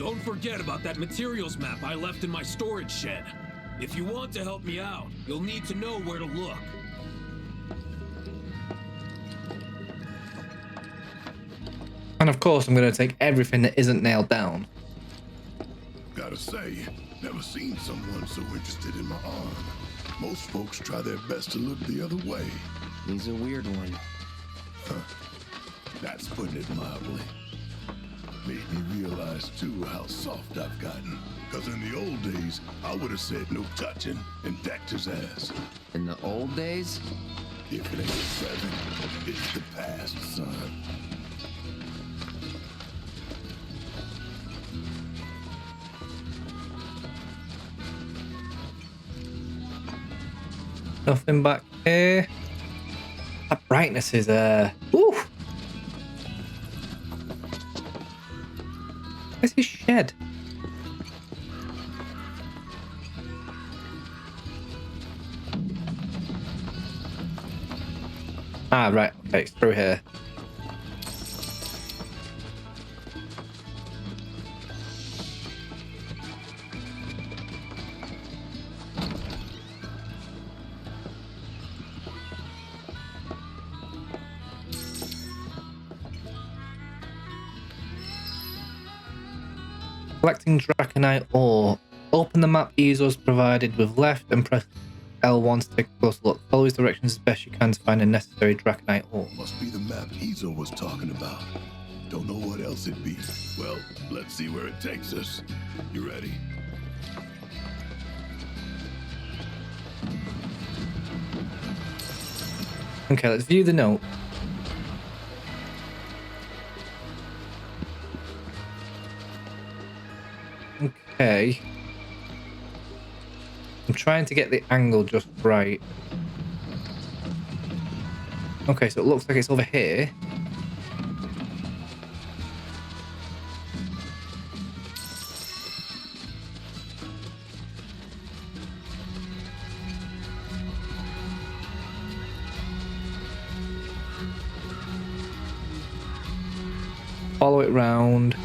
Don't forget about that materials map I left in my storage shed. If you want to help me out, you'll need to know where to look. And of course, I'm going to take everything that isn't nailed down. Gotta say, never seen someone so interested in my arm. Most folks try their best to look the other way. He's a weird one. That's putting it mildly. Made me realize, too, how soft I've gotten. Because in the old days, I would have said no touching and decked his ass. In the old days? If it ain't the present, it's the past, son. Nothing back here. That brightness is Woo! Where's his shed? Ah, right. Okay, it's through here. Collecting Draconite ore. Open the map easels provided with left and press L1 to take a closer look. Follow his directions as best you can to find the necessary Draconite ore. Must be the map Ezo was talking about. Don't know what else it'd be. Well, let's see where it takes us. You ready? Okay, let's view the note. Okay. I'm trying to get the angle just right. Okay, so it looks like it's over here. Follow it round.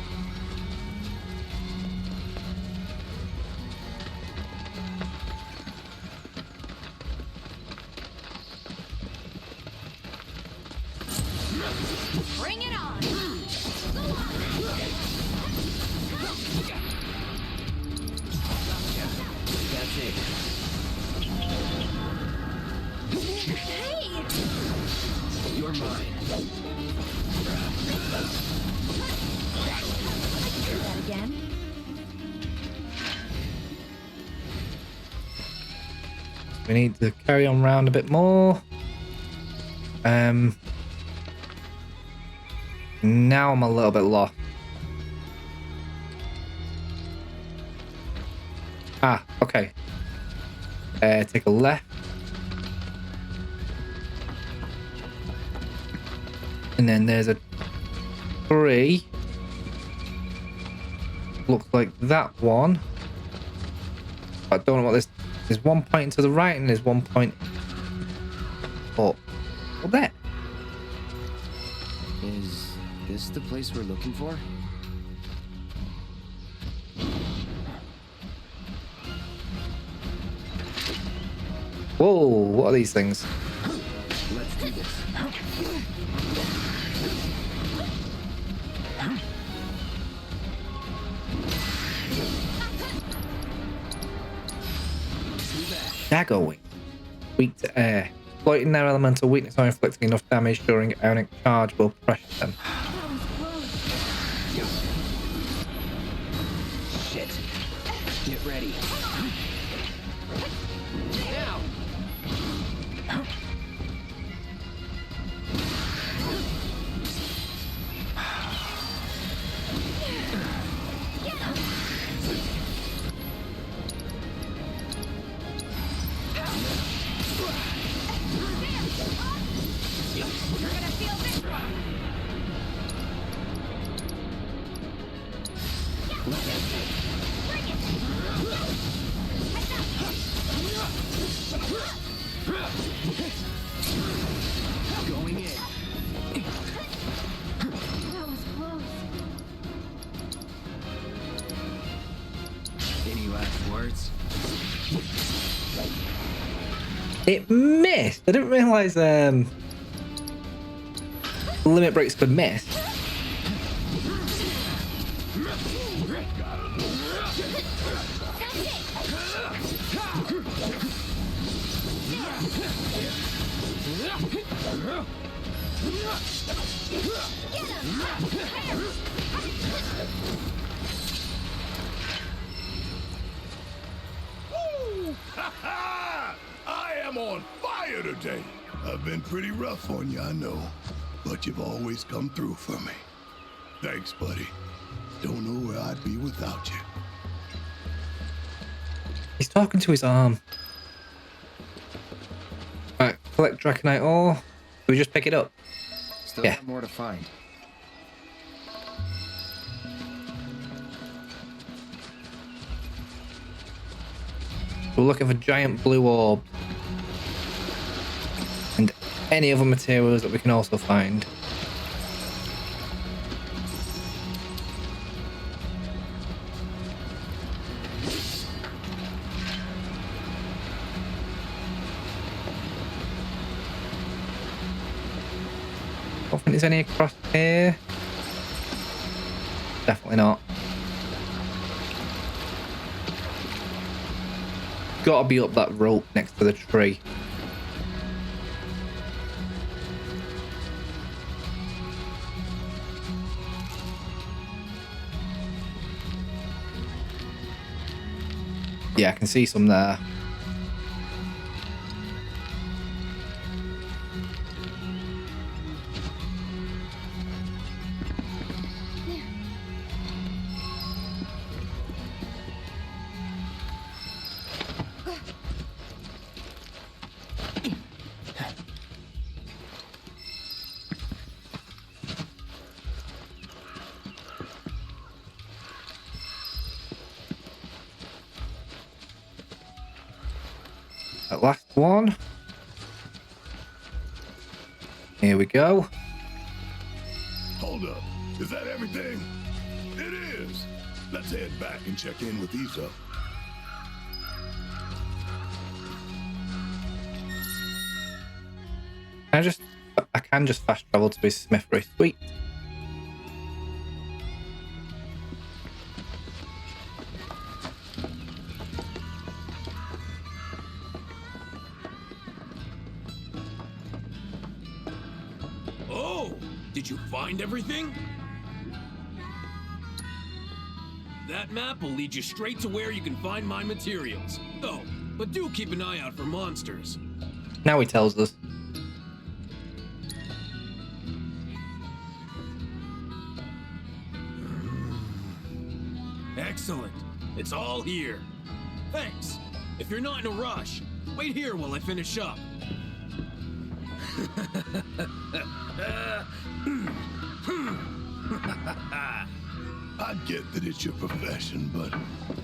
Bring it on. That's it. Hey! You're mine. Do that again. We need to carry on round a bit more. Now I'm a little bit lost. Ah, okay. Take a left. And then there's a tree. Looks like that one. I don't know what this. There's one pointing to the right and there's one point up. Well, there. Is this the place we're looking for? Whoa, what are these things? Let's do this. Dagger wing. Weak to air. Exploiting their elemental weakness or inflicting enough damage during ionic charge will pressure them. Shit. Get ready. Now. You're gonna feel this. Going in. That was close. words. It missed. I didn't realize limit breaks could miss. I am on fire today. I've been pretty rough on you, I know. But you've always come through for me. Thanks, buddy. Don't know where I'd be without you. He's talking to his arm. Right, collect Draconite ore. Do we just pick it up? Still Yeah. got more to find. We're looking for giant blue orbs. And any other materials that we can also find. I don't think there's any across here. Definitely not. Gotta be up that rope next to the tree. Yeah, I can see some there. That last one. Here we go. Hold up. Is that everything? It is. Let's head back and check in with Issa. I can just fast travel to his smithery. Sweet. Oh, did you find everything? That map will lead you straight to where you can find my materials. Oh, but do keep an eye out for monsters. Now he tells us. Excellent. It's all here. Thanks. If you're not in a rush, wait here while I finish up. I get that it's your profession, but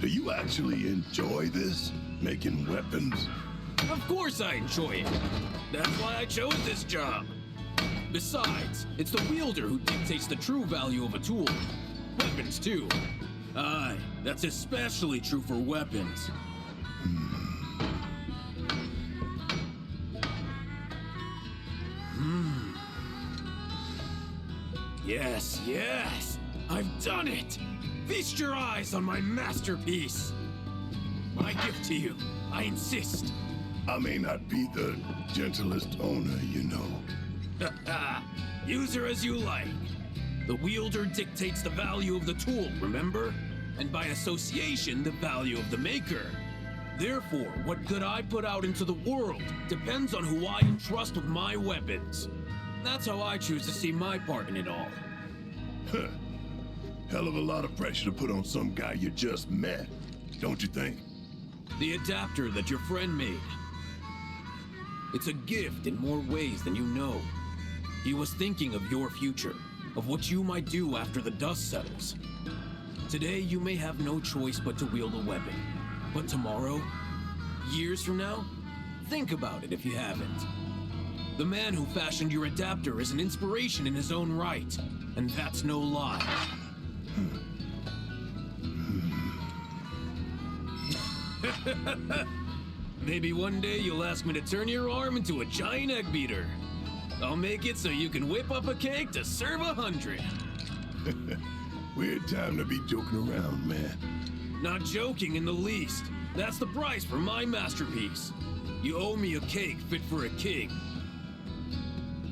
do you actually enjoy this? Making weapons? Of course I enjoy it. That's why I chose this job. Besides, it's the wielder who dictates the true value of a tool. Weapons, too. Aye, that's especially true for weapons. Yes, yes! I've done it! Feast your eyes on my masterpiece! My gift to you, I insist. I may not be the gentlest owner, you know. Use her as you like. The wielder dictates the value of the tool, remember? And by association, the value of the maker. Therefore, what good I put out into the world depends on who I entrust with my weapons. That's how I choose to see my part in it all. Hell of a lot of pressure to put on some guy you just met, don't you think? The adapter that your friend made. It's a gift in more ways than you know. He was thinking of your future, of what you might do after the dust settles. Today, you may have no choice but to wield a weapon. But tomorrow, years from now, think about it if you haven't. The man who fashioned your adapter is an inspiration in his own right, and that's no lie. Maybe one day you'll ask me to turn your arm into a giant egg beater. I'll make it so you can whip up a cake to serve 100. Weird time to be joking around, man. Not joking in the least. That's the price for my masterpiece. You owe me a cake fit for a king.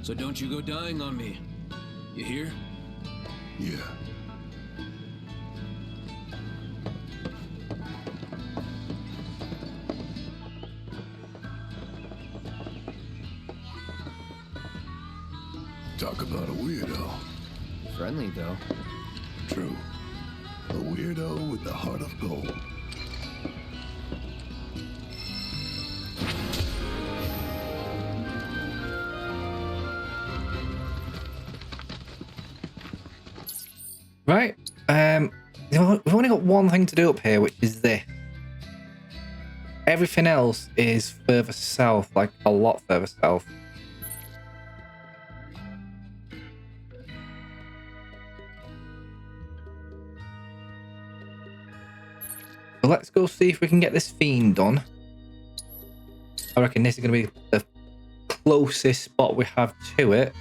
So don't you go dying on me. You hear? Yeah. Talk about a weirdo. Friendly, though. True. A weirdo with the heart of gold. Right. We've only got one thing to do up here, which is this. Everything else is further south, like a lot further south. So let's go see if we can get this fiend done. I reckon this is going to be the closest spot we have to it.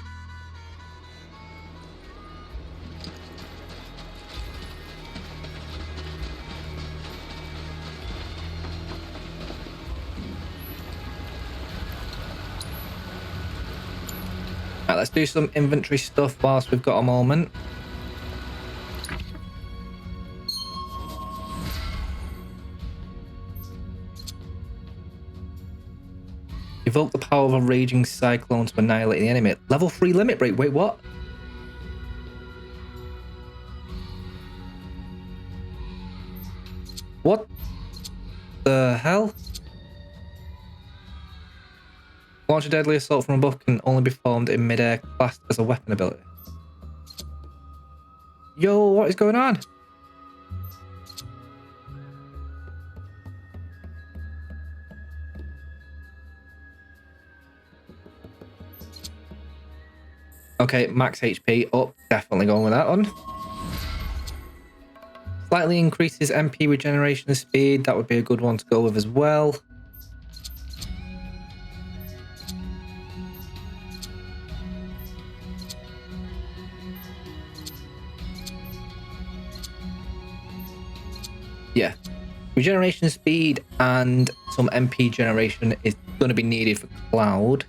Right, let's do some inventory stuff whilst we've got a moment. Evoke the power of a raging cyclone to annihilate the enemy. Level 3 limit break. Wait, what? What the hell? Launch a deadly assault from above can only be performed in midair, classed as a weapon ability. Yo, what is going on? Okay, max HP up. Definitely going with that one. Slightly increases MP regeneration speed. That would be a good one to go with as well. Yeah. Regeneration speed and some MP generation is going to be needed for Cloud.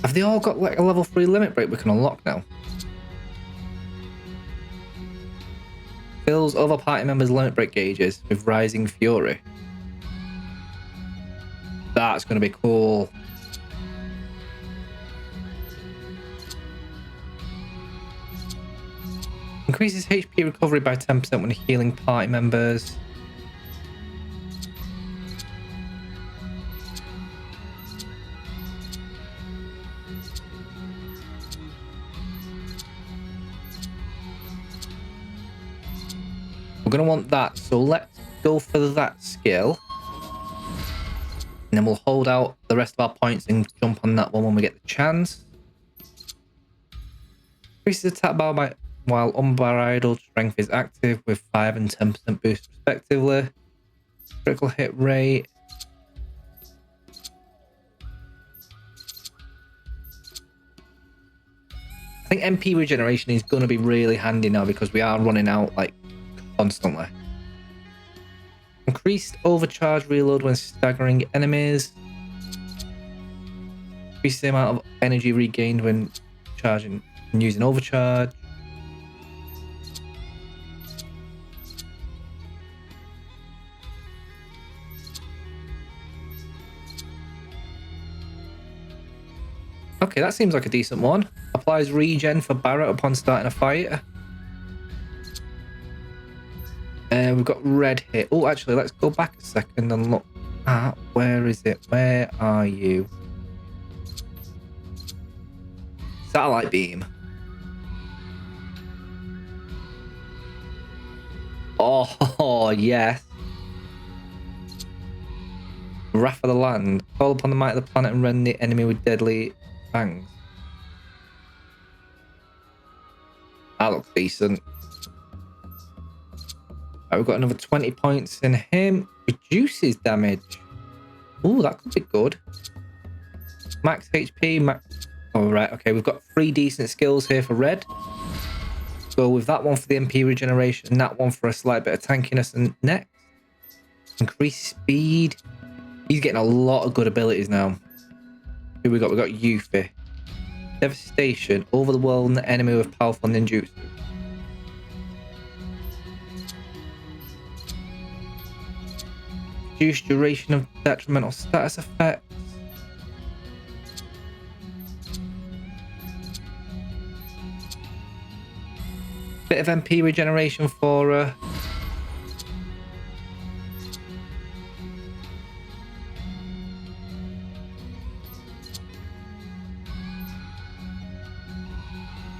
Have they all got like a level 3 limit break we can unlock now? Fills other party members' limit break gauges with Rising Fury. That's going to be cool. Increases HP recovery by 10% when healing party members. We're going to want that, so let's go for that skill. And then we'll hold out the rest of our points and jump on that one when we get the chance. Increases attack power by while unbridled strength is active with 5 and 10% boost respectively. Critical hit rate. I think MP regeneration is going to be really handy now because we are running out like constantly. Increased overcharge reload when staggering enemies. Increase the amount of energy regained when charging and using overcharge. Okay, that seems like a decent one. Applies regen for Barret upon starting a fight. We've got red here. Oh, actually, let's go back a second and look at where is it? Where are you? Satellite beam. Oh, yes. Wrath of the Land. Call upon the might of the planet and rend the enemy with deadly fangs. That looks decent. Right, we've got another 20 points in him. Reduces damage. Ooh, that could be good. Max HP, max... Oh, right, okay. We've got 3 decent skills here for red. Go with that one for the MP regeneration and that one for a slight bit of tankiness and next. Increase speed. He's getting a lot of good abilities now. Who we got? We got Yuffie. Devastation. Over the world and the enemy with powerful ninjutsu. Reduce duration of detrimental status effects. Bit of MP regeneration for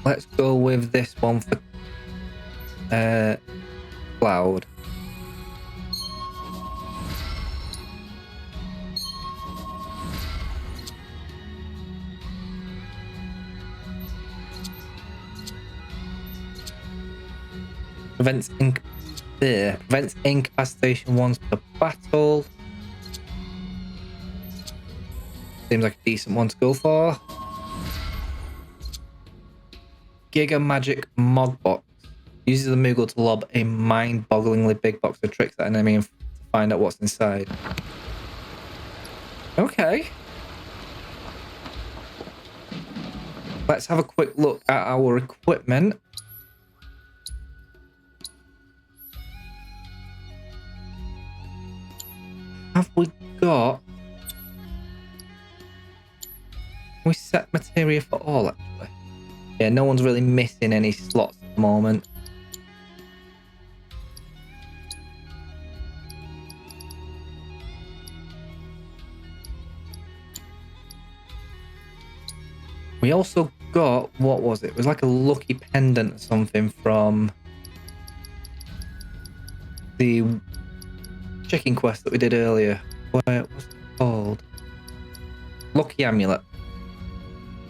let's go with this one for Cloud. Prevents incapacitation once per battle. Seems like a decent one to go for. Giga Magic Mod Box. Uses the Moogle to lob a mind-bogglingly big box of tricks at an enemy and to find out what's inside. Okay. Let's have a quick look at our equipment. Have we got... we set materia for all, actually? Yeah, no one's really missing any slots at the moment. We also got... what was it? It was like a lucky pendant or something from the chicken quest that we did earlier. What was it called? Lucky Amulet.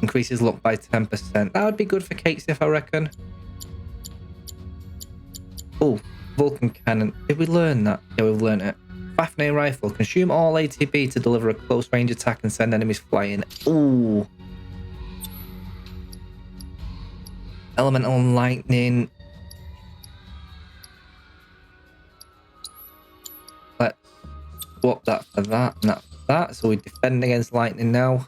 Increases luck by 10%. That would be good for Casey, if I reckon. Oh, Vulcan Cannon. Did we learn that? Yeah, we've learned it. Fafnir Rifle. Consume all ATB to deliver a close range attack and send enemies flying. Ooh. Elemental Lightning. Let's swap that for that and that for that. So we defend against lightning now.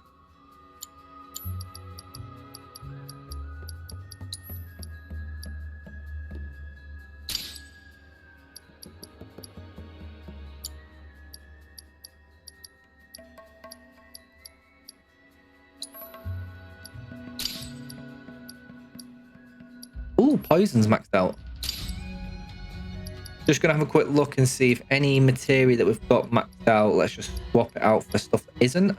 Ooh, poison's maxed out. Just gonna have a quick look and see if any materia that we've got maxed out. Let's just swap it out for stuff that isn't.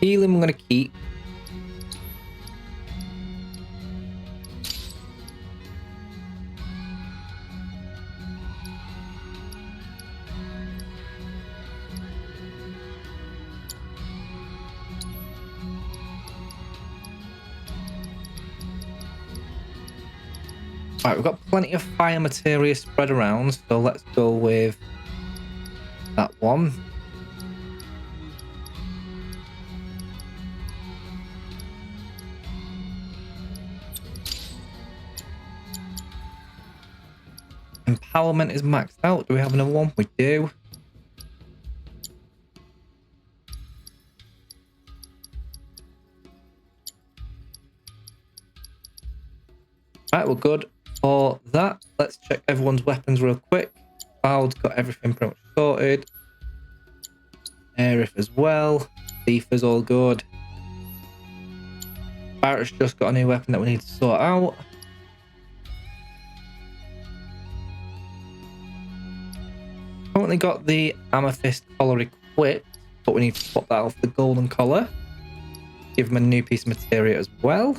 Healing we're gonna keep. Right, we've got plenty of fire materia spread around, so let's go with that one. Empowerment is maxed out. Do we have another one? We do. Right, we're good for that. Let's check everyone's weapons real quick. Cloud's got everything pretty much sorted. Aerith as well. Tifa's all good. Barrett's just got a new weapon that we need to sort out. Currently got the amethyst collar equipped, but we need to swap that off the golden collar. Give him a new piece of materia as well.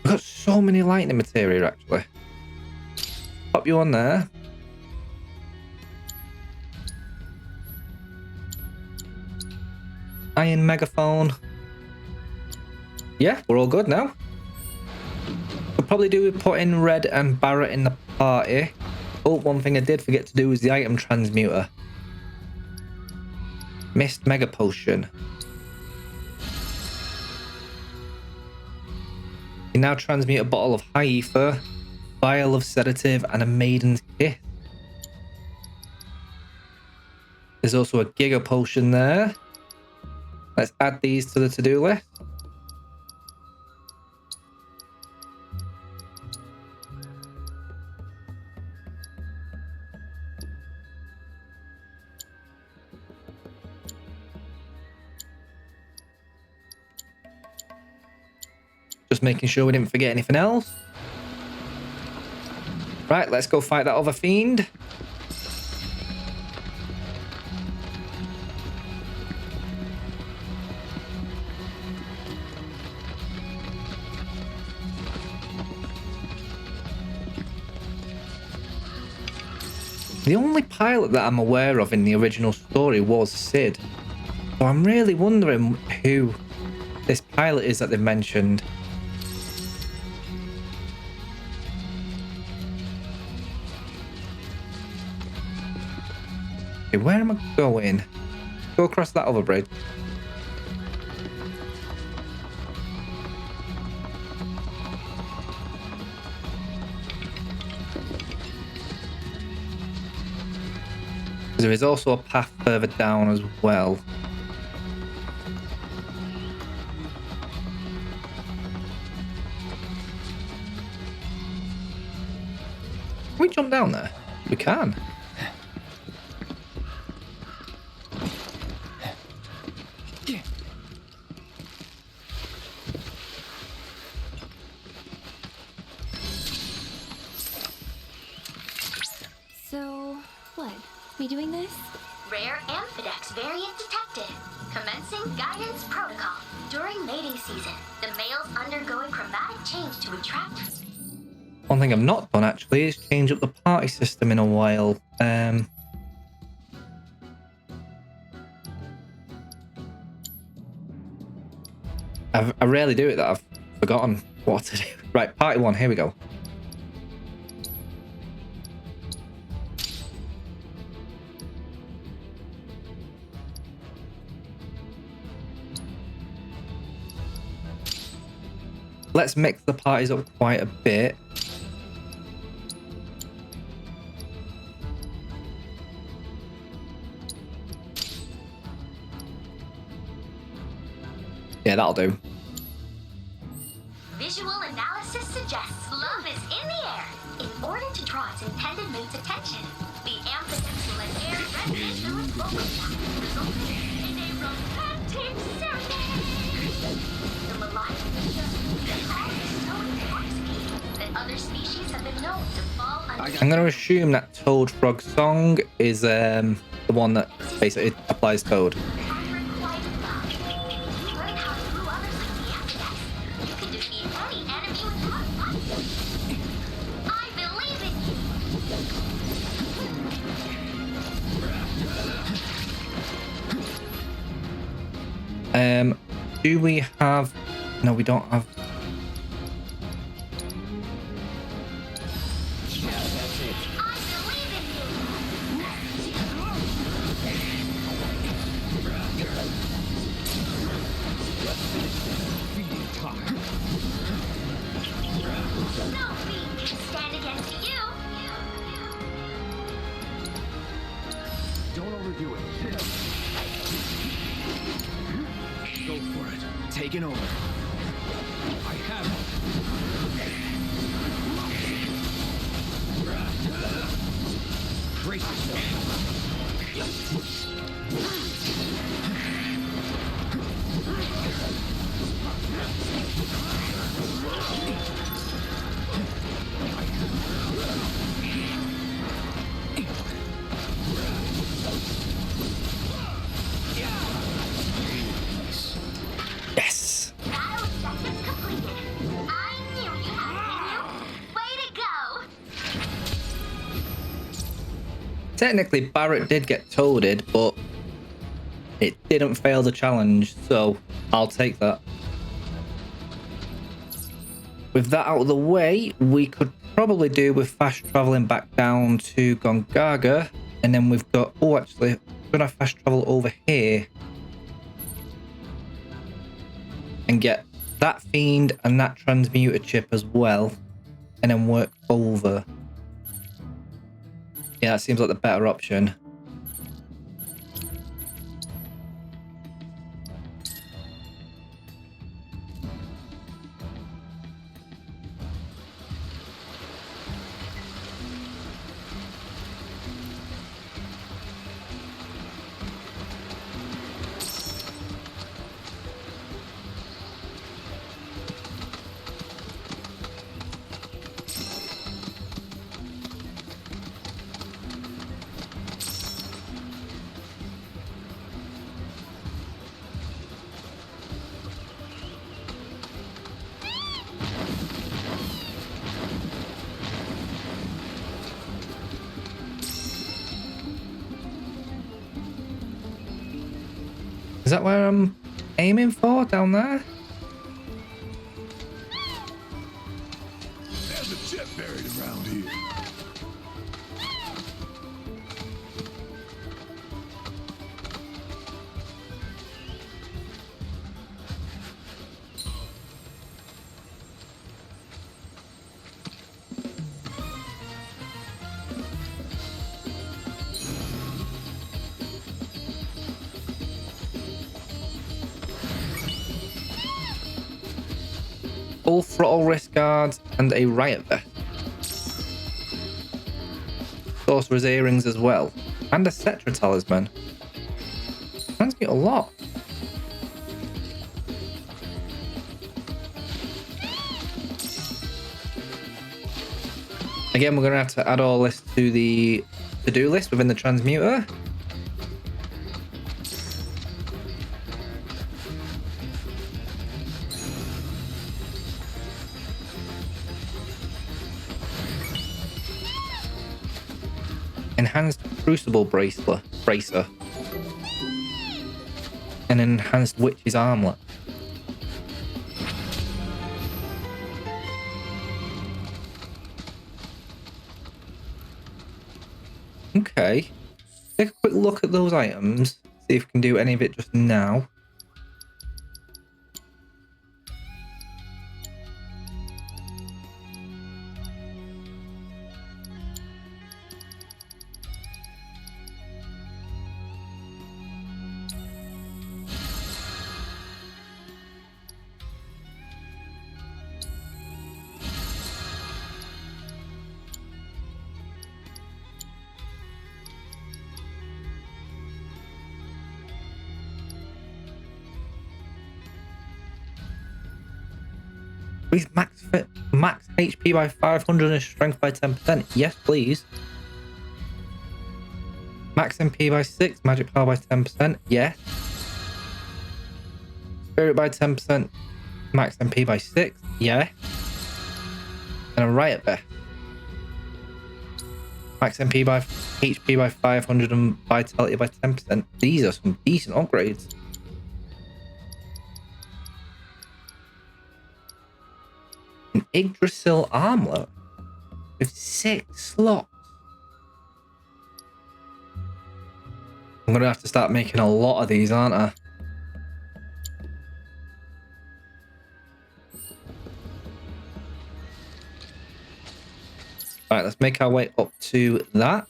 We've got so many lightning materia, actually. pop you on there. Iron megaphone. Yeah, we're all good now. We'll probably do with putting Red and Barrett in the party. Oh, one thing I did forget to do was the item transmuter. Mist Mega Potion. You now transmute a bottle of high ether, vial of sedative, and a maiden's kiss. There's also a Giga Potion there. Let's add these to the to-do list. Just making sure we didn't forget anything else. Right, let's go fight that other fiend. The only pilot that I'm aware of in the original story was Sid. So I'm really wondering who this pilot is that they've mentioned. Okay, where am I going? Go across that other bridge. There is also a path further down as well. Can we jump down there? We can. So, what? We doing this? Rare Amphidex variant detected. Commencing guidance protocol. During mating season, the males undergo a chromatic change to attract. One thing I've not done actually is change up the party system in a while. I rarely do it that I've forgotten what to do. Right, party one, here we go. Let's mix the parties up quite a bit. Yeah, that'll do. Visual analysis suggests love is in the air. In order to draw its intended mate's attention, the Amphidex will let air red influence vocal sound, resulting in a romantic serenade. The melodic feature is always so intoxicating that other species have been known to fall under. I'm going to assume that Toad Frog song is the one that basically applies Toad. Do we have... No, we don't have... Don't overdo it. Go for it. Taking over. I have it. Brace Yes! Battle objectives completed. I knew you had it in you. Way to go! Technically, Barrett did get toaded, but it didn't fail the challenge, so I'll take that. With that out of the way, we could probably do with fast traveling back down to Gongaga, and then we've got, oh, actually, we're gonna fast travel over here and get that fiend and that transmuter chip as well, and then work over. Yeah, that seems like the better option. Is that where I'm aiming for, down there? There's a chip buried around here. Full throttle wrist guards and a riot vest. Sorcerer's earrings as well. And a Cetra talisman. Transmute a lot. Again, we're going to have to add all this to the to-do list within the transmuter. Enhanced Crucible Bracer. An enhanced Witch's Armlet. Okay. Take a quick look at those items. See if we can do any of it just now. Please max HP by 500 and strength by 10%. Yes, please. Max MP by 6, magic power by 10%. Yes. Spirit by 10%. Max MP by 6. Yeah. And a riot vest. Max MP by HP by 500 and vitality by 10%. These are some decent upgrades. An Yggdrasil armlet with 6 slots. I'm gonna have to start making a lot of these, aren't I? Alright, let's make our way up to that.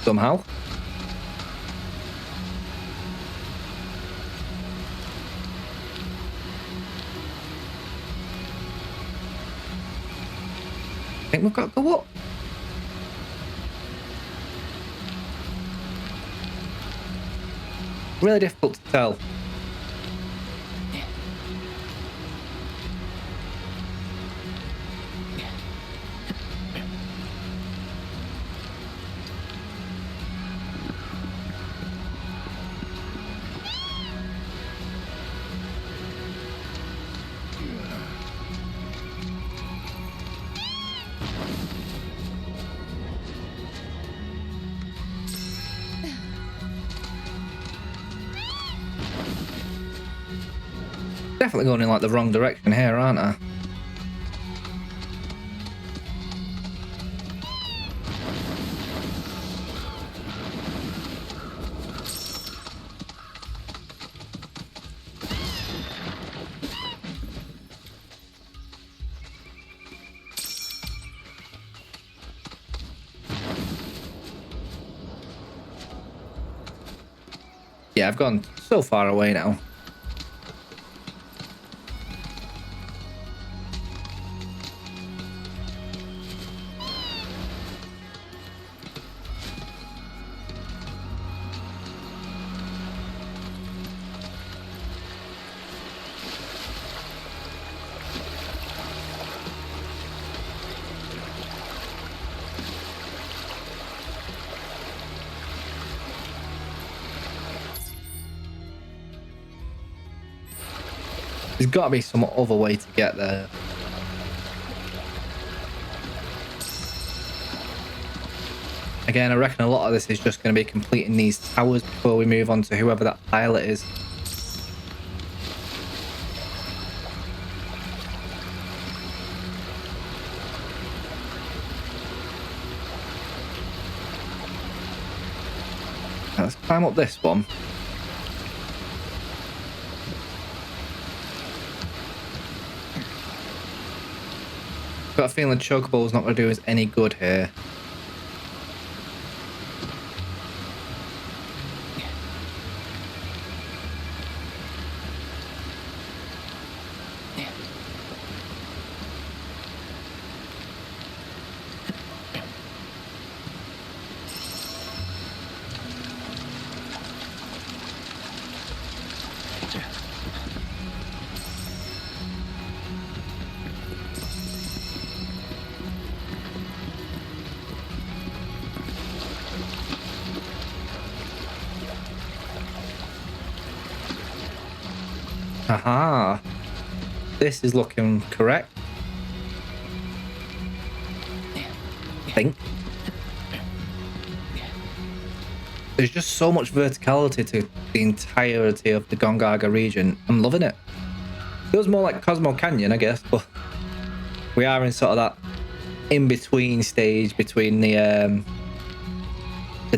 Somehow. I think we've got to go up. Really difficult to tell. definitely going in like the wrong direction here, aren't I? Yeah, I've gone so far away now. There's got to be some other way to get there. Again, I reckon a lot of this is just going to be completing these towers before we move on to whoever that pilot is. Now, let's climb up this one. Got a feeling the Chocobo's not going to do us any good here. Aha. This is looking correct. I think. There's just so much verticality to the entirety of the Gongaga region. I'm loving it. Feels more like Cosmo Canyon, I guess, but we are in sort of that in-between stage between the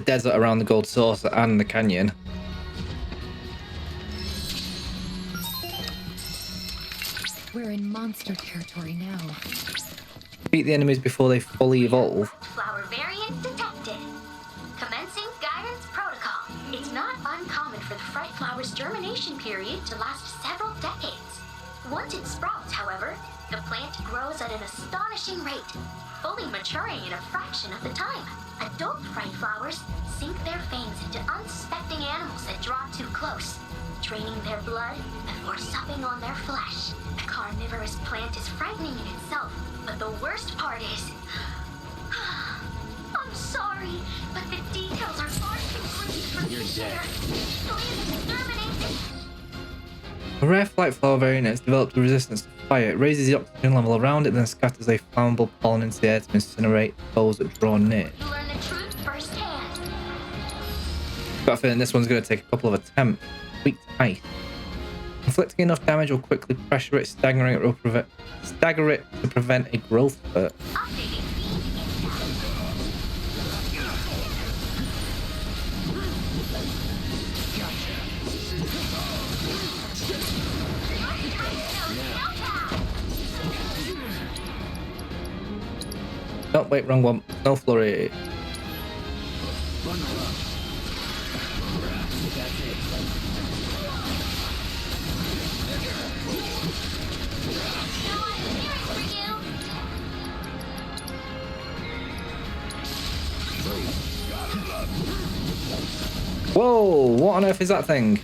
desert around the Gold Saucer and the canyon. We're in monster territory now. Beat the enemies before they fully evolve. Flower variant detected. Commencing guidance protocol. It's not uncommon for the fright flower's germination period to last several decades. Once it sprouts, however, the plant grows at an astonishing rate, fully maturing in a fraction of the time. Adult fright flowers sink their fangs into unsuspecting animals that draw too close, draining their blood before supping on their flesh. The carnivorous plant is frightening in itself, but the worst part is... I'm sorry, but the details are far too crazy for me to share. Please exterminate it. A rare flight flower variant has developed a resistance to fire. It raises the oxygen level around it, then scatters a flammable pollen into the air to incinerate those that draw near. You learn the truth firsthand. Got a feeling this one's going to take a couple of attempts. Weak to ice. Inflicting enough damage will quickly pressure it, stagger it to prevent a growth spurt. Updating feed No, wait, wrong one. No flurry. Whoa, what on earth is that thing?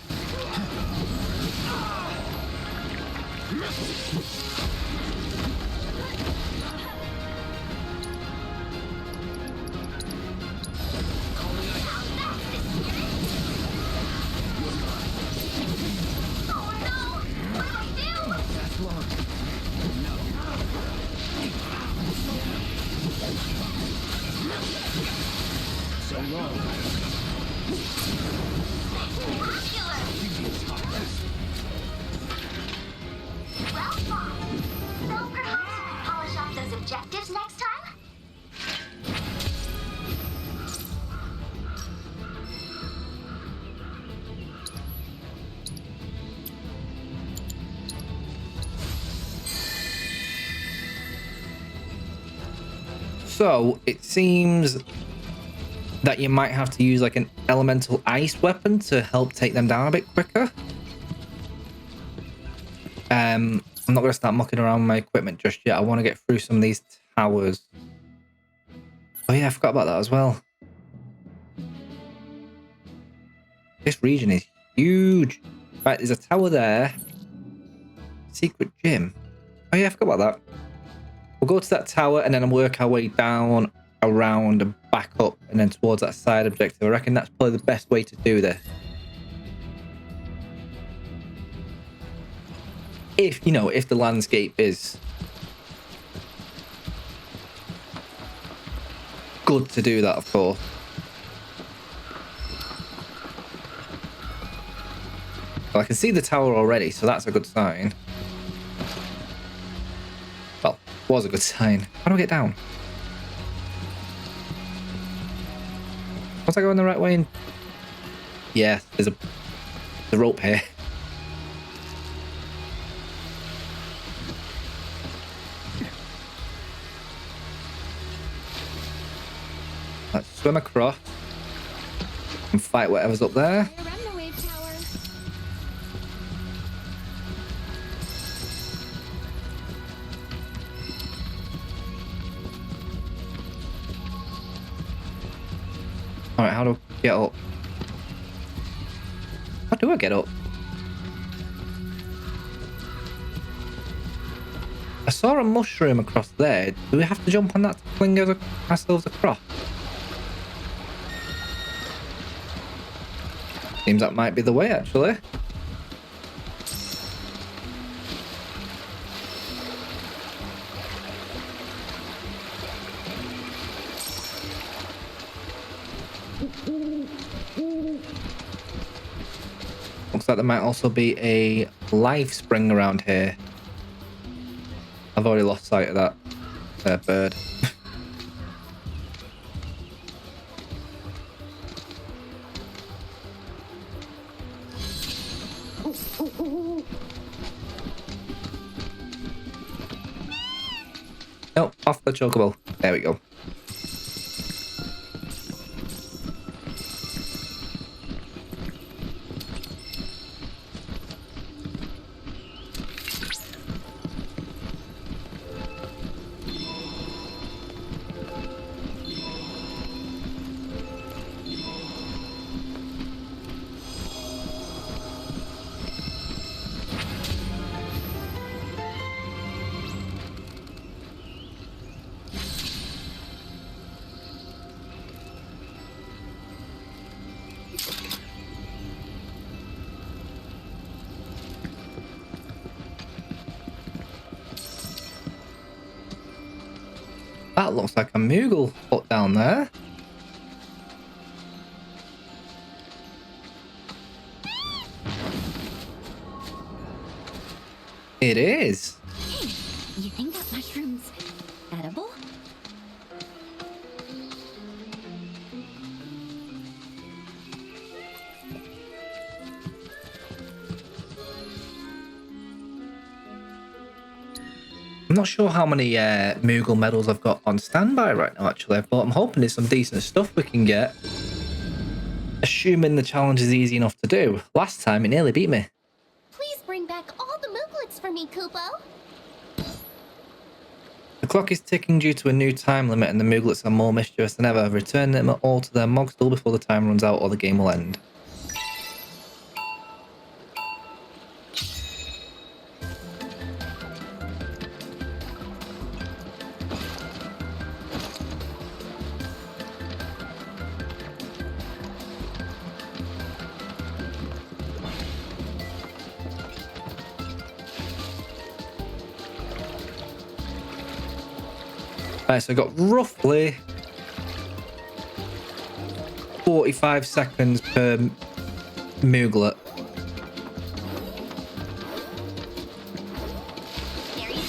objectives next time? So it seems that you might have to use like an elemental ice weapon to help take them down a bit quicker. I'm not going to start mucking around with my equipment just yet. I want to get through some of these towers. Oh yeah, I forgot about that as well. This region is huge. Right, there's a tower there. Secret gym. Oh yeah, I forgot about that. We'll go to that tower and then work our way down, around, and back up, and then towards that side objective. I reckon that's probably the best way to do this. If, you know, if the landscape is good to do that, of course. Well, I can see the tower already, so that's a good sign. Well, was a good sign. How do I get down? Was I going the right way? Yeah, there's a rope here. Let's swim across and fight whatever's up there. Alright, how do I get up? How do I get up? I saw a mushroom across there. Do we have to jump on that to fling ourselves across? Seems that might be the way, actually. Looks like there might also be a life spring around here. I've already lost sight of that bird. Nope, off the chocobo. There we go. That looks like a Moogle hut down there. It is. Hey, you think that mushroom's edible? I'm not sure how many Moogle medals I've got on standby right now, actually, but I'm hoping there's some decent stuff we can get. Assuming the challenge is easy enough to do. Last time, it nearly beat me. Please bring back all the Mooglets for me, Kupo. The clock is ticking due to a new time limit, and the Mooglets are more mischievous than ever. Return them all to their Mogstool before the time runs out or the game will end. Right, so I've got roughly 45 seconds per Mooglet. There you go.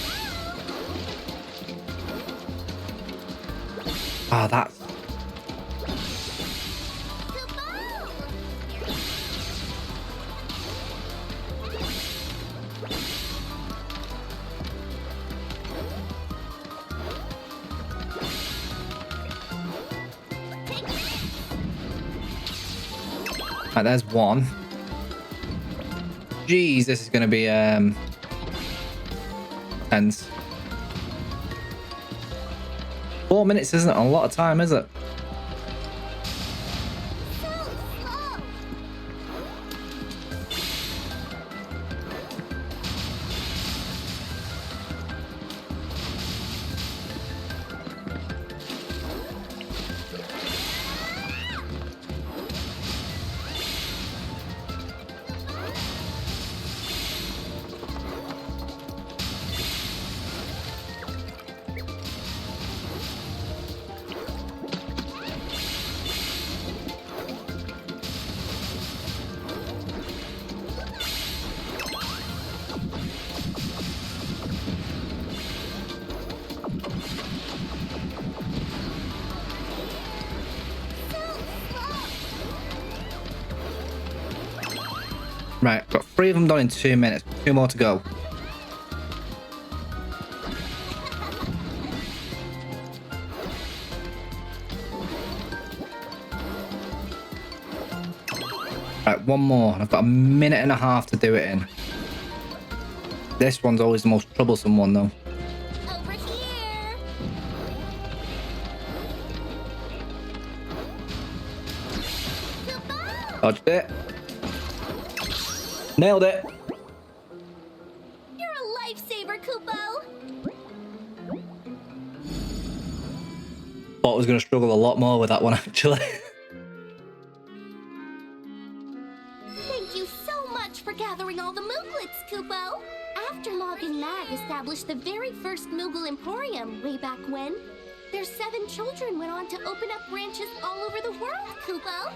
Ah, that's... Right, there's one. Jeez, this is going to be tense. 4 minutes isn't a lot of time, is it? Right, got 3 of them done in 2 minutes. 2 more to go. Right, 1 more. I've got a minute and a half to do it in. This one's always the most troublesome one, though. Over here. Dodged it. Nailed it. You're a lifesaver, Kupo. Thought I was going to struggle a lot more with that one, actually. Thank you so much for gathering all the Mooglets, Kupo. After Log and Mag established the very first Moogle Emporium way back when, their 7 children went on to open up branches all over the world, Kupo.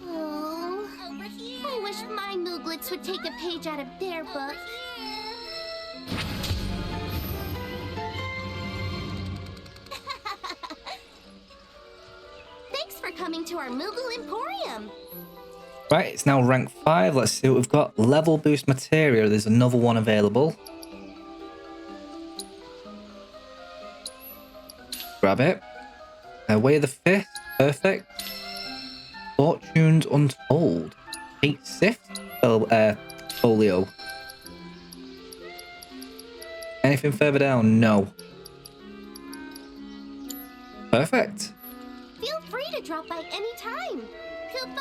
Oh, over here. I wish my Mooglets would take a page out of their book. Thanks for coming to our Moogle Emporium. Right, it's now rank 5. Let's see what we've got. Level boost materia. There's another one available. Grab it. Way of the Fifth. Perfect. Fortunes Untold. 8 Sift. Folio. Anything further down? No. Perfect. Feel free to drop by any time. Kupo!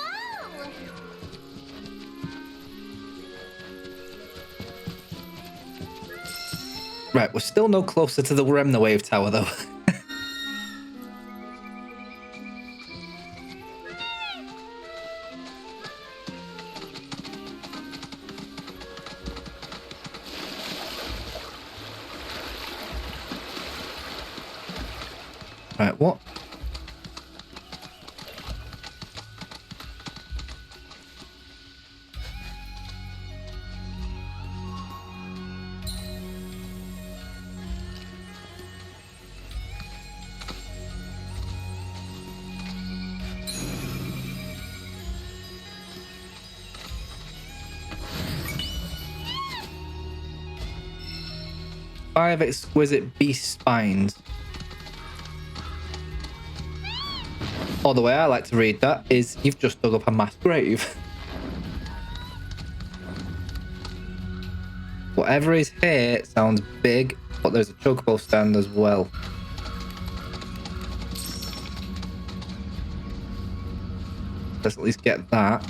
Right, we're still no closer to the Remna Wave Tower, though. Right, what? Five exquisite beast spines. Or the way I like to read that is, you've just dug up a mass grave. Whatever is here sounds big, but there's a chocobo stand as well. Let's at least get that.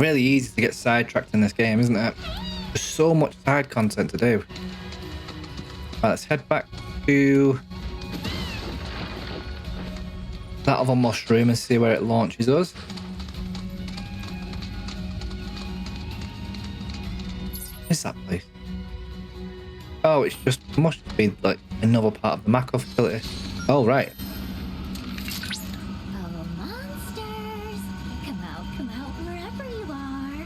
Really easy to get sidetracked in this game, isn't it? There's so much side content to do. Right, let's head back to that other mushroom and see where it launches us. Where's that place? Oh, it's just must be like another part of the Mako facility. Oh, right. Oh, monsters! Come out, wherever you are.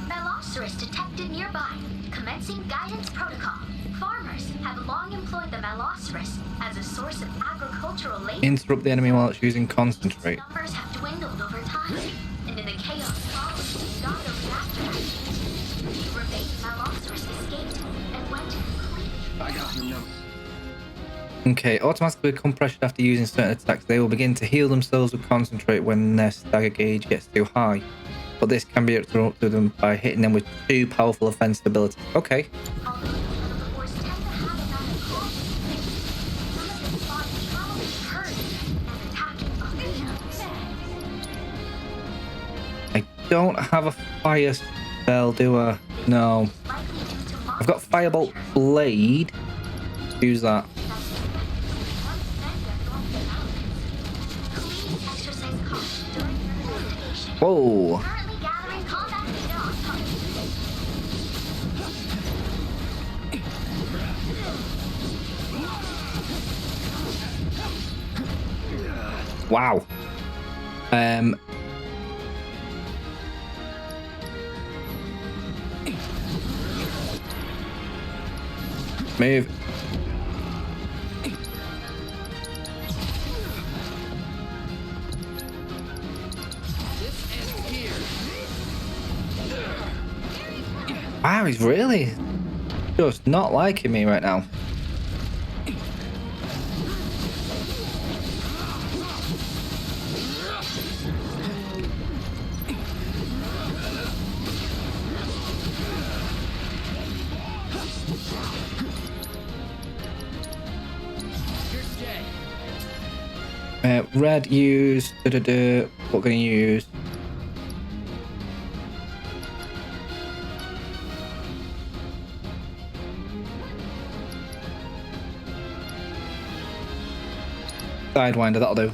Meloceros detected nearby. Commencing guidance protocol. Farmers have long employed the Meloceros as a source of agricultural labor. Interrupt the enemy while it's using concentrate. Numbers have dwindled over time, and in the chaos following, Gato reactor. The remaining Meloceros escaped and went complete. I got your number. Okay, automatically become pressured after using certain attacks. They will begin to heal themselves with concentrate when their stagger gauge gets too high. But this can be interrupted to them by hitting them with 2 powerful offensive abilities. Okay. Although the force tend to have a kind of close some of its body probably hurt and attacking others. I don't have a fire spell, do I? No. Likely due to I've got Firebolt Blade. Use that. Whoa. Currently gathering combat data on target. Wow. Move. Wow, he's really just not liking me right now. Red use. What can you use? Sidewinder, that'll do.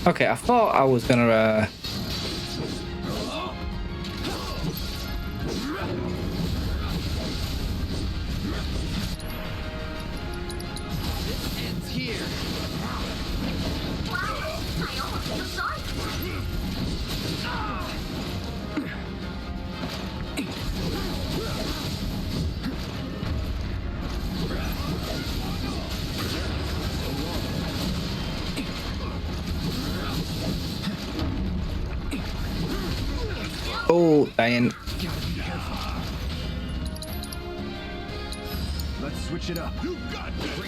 Okay, I thought I was gonna Oh, Diane. Let's switch it up. You got this.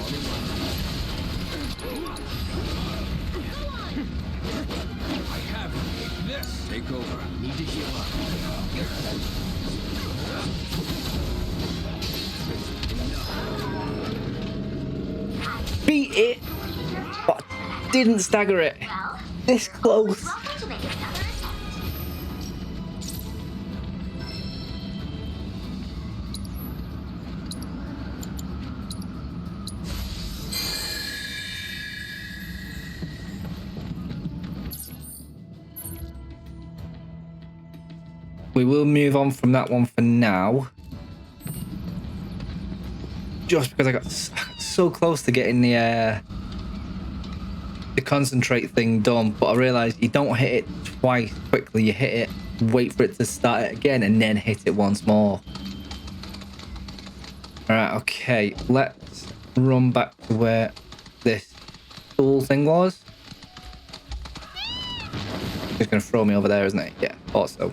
I have this. Take over. Need to heal up. Beat it, but didn't stagger it. Well, This close. welcome to make another attempt. We will move on from that one for now. Just because I got so close to getting the concentrate thing done, but I realized you don't hit it twice quickly. You hit it, wait for it to start it again, and then hit it once more. Alright, okay. Let's run back to where this tool thing was. It's going to throw me over there, isn't it? Yeah, thought so.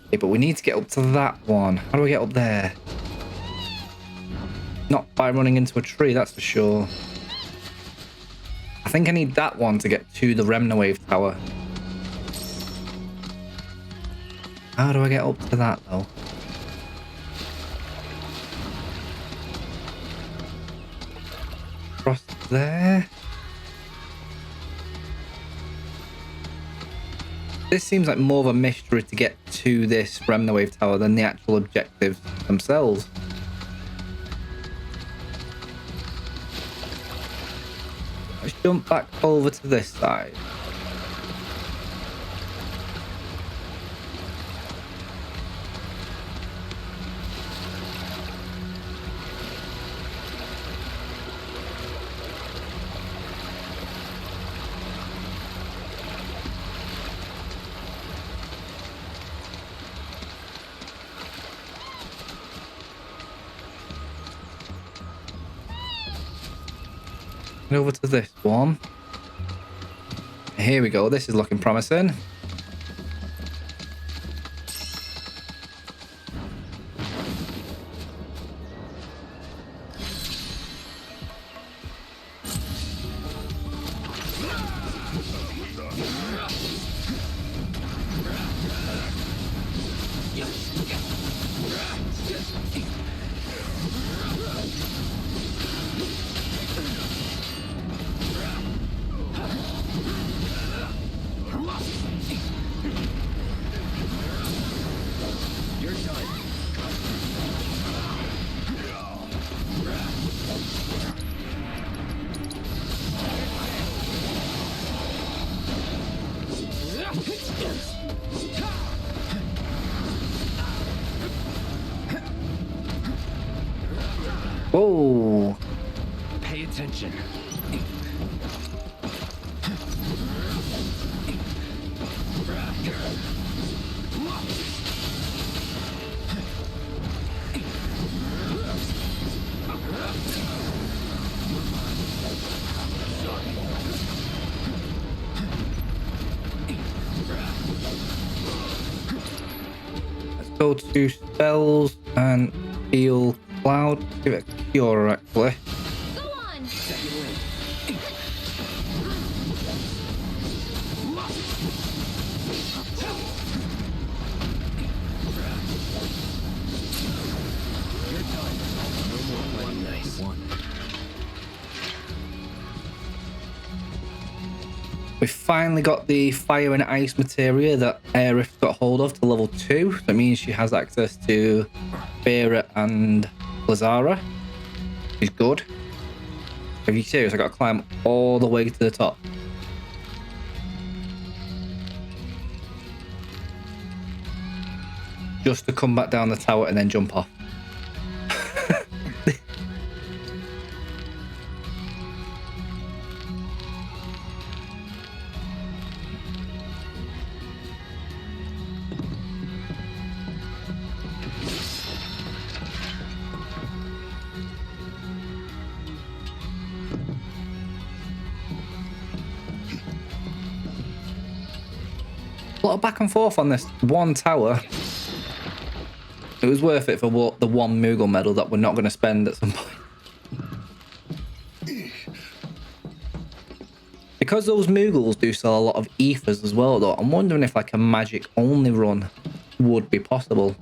Okay, but we need to get up to that one. How do we get up there? Not by running into a tree, that's for sure. I think I need that one to get to the Remna Wave Tower. How do I get up to that though? Across there. This seems like more of a mystery to get to this Remnawave Tower than the actual objectives themselves. Let's jump back over to this side. Over to this one. Here we go. This is looking promising. Whoa. Pay attention. Let's go to spells and heal cloud. Give it a cure actually. Go on. We finally got the fire and ice materia that Aerith got hold of to level 2. That means she has access to Vera and Lazara. She's good. Are you serious? I got to climb all the way to the top. Just to come back down the tower and then jump off. A lot of back and forth on this one tower. It was worth it for the one Moogle medal that we're not going to spend at some point. Because those Moogles do sell a lot of ethers as well though, I'm wondering if like a magic only run would be possible.